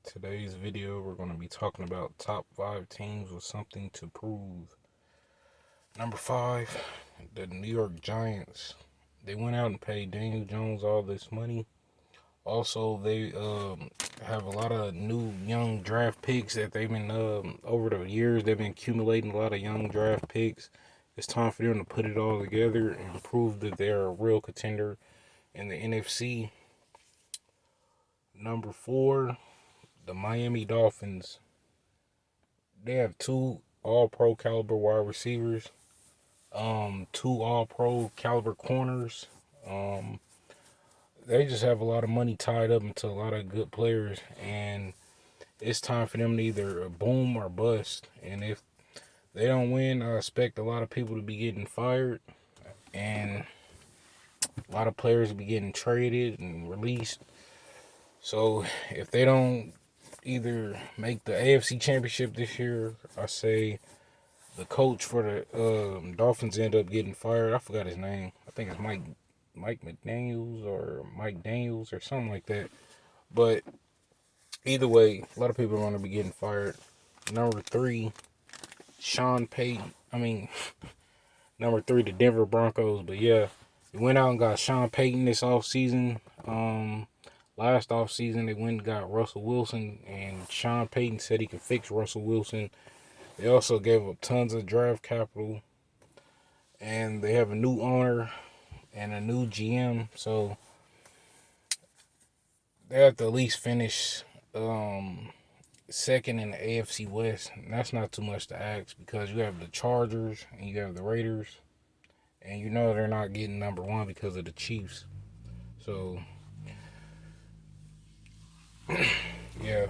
Today's video, we're going to be talking about top 5 teams with something to prove. Number 5, the New York Giants. They went out and paid Daniel Jones all this money. Also, they have a lot of new young draft picks that they've been, over the years, they've been accumulating a lot of young draft picks. It's time for them to put it all together and prove that they're a real contender in the NFC. Number 4, the Miami Dolphins. They have two all-pro caliber wide receivers, two all-pro caliber corners. Um, they just have a lot of money tied up into a lot of good players, and it's time for them to either boom or bust. And if they don't win, I expect a lot of people to be getting fired, and a lot of players to be getting traded and released. So if they don't either make the AFC Championship this year, I say the coach for the Dolphins end up getting fired. I forgot his name. I think it's Mike McDaniels or Mike Daniels or something like that. But either way, a lot of people are going to be getting fired. Number 3, Sean Payton. Number 3, the Denver Broncos. But yeah, they went out and got Sean Payton this offseason. Last offseason, they went and got Russell Wilson, and Sean Payton said he could fix Russell Wilson. They also gave up tons of draft capital, and they have a new owner and a new GM, so they have to at least finish second in the AFC West. And that's not too much to ask because you have the Chargers and you have the Raiders, and you know they're not getting number 1 because of the Chiefs. So yeah,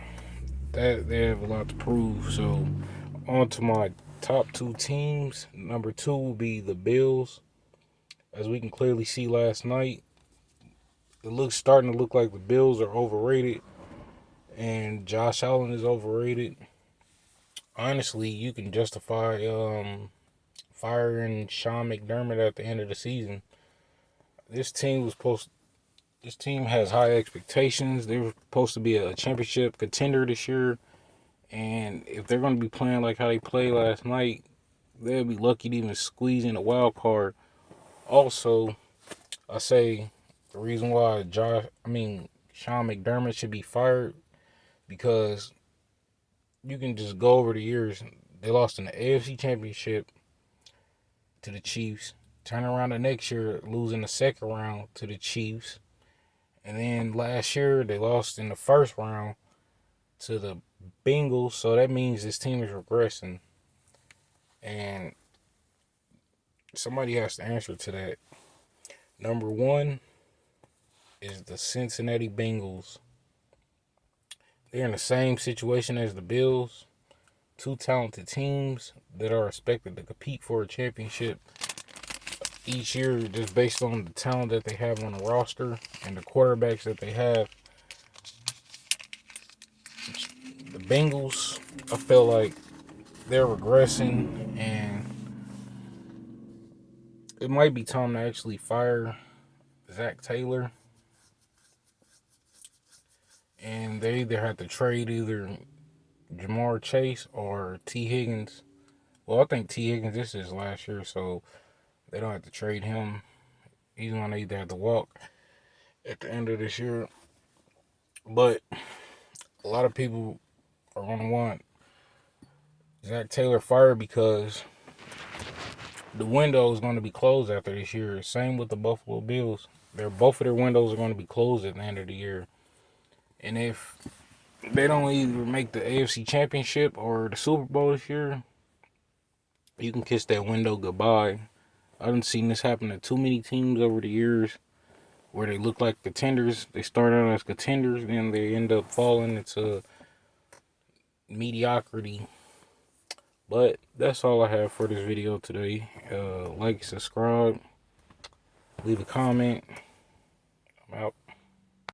that they have a lot to prove. So on to my top 2 teams. Number 2 will be the Bills. As we can clearly see last night, starting to look like the Bills are overrated and Josh Allen is overrated. Honestly, you can justify firing Sean McDermott at the end of the season. This team was supposed. This team has high expectations. They were supposed to be a championship contender this year, and if they're going to be playing like how they played last night, they'll be lucky to even squeeze in a wild card. Also, I say the reason why Sean McDermott should be fired because you can just go over the years. They lost in the AFC Championship to the Chiefs. Turn around the next year, losing the second round to the Chiefs. And then last year, they lost in the first round to the Bengals. So that means this team is regressing. And somebody has to answer to that. Number 1 is the Cincinnati Bengals. They're in the same situation as the Bills. Two talented teams that are expected to compete for a championship each year just based on the talent that they have on the roster and the quarterbacks that they have. The Bengals, I feel like they're regressing, and it might be time to actually fire Zach Taylor. And they either have to trade either Jamar Chase or T. Higgins. Well, I think T. Higgins, this is last year, so they don't have to trade him. He's going to either have to walk at the end of this year. But a lot of people are going to want Zach Taylor fired because the window is going to be closed after this year. Same with the Buffalo Bills. Both of their windows are going to be closed at the end of the year. And if they don't either make the AFC Championship or the Super Bowl this year, you can kiss that window goodbye. I done seen this happen to too many teams over the years where they look like contenders. They start out as contenders, then they end up falling into mediocrity. But that's all I have for this video today. Like, subscribe, leave a comment. I'm out.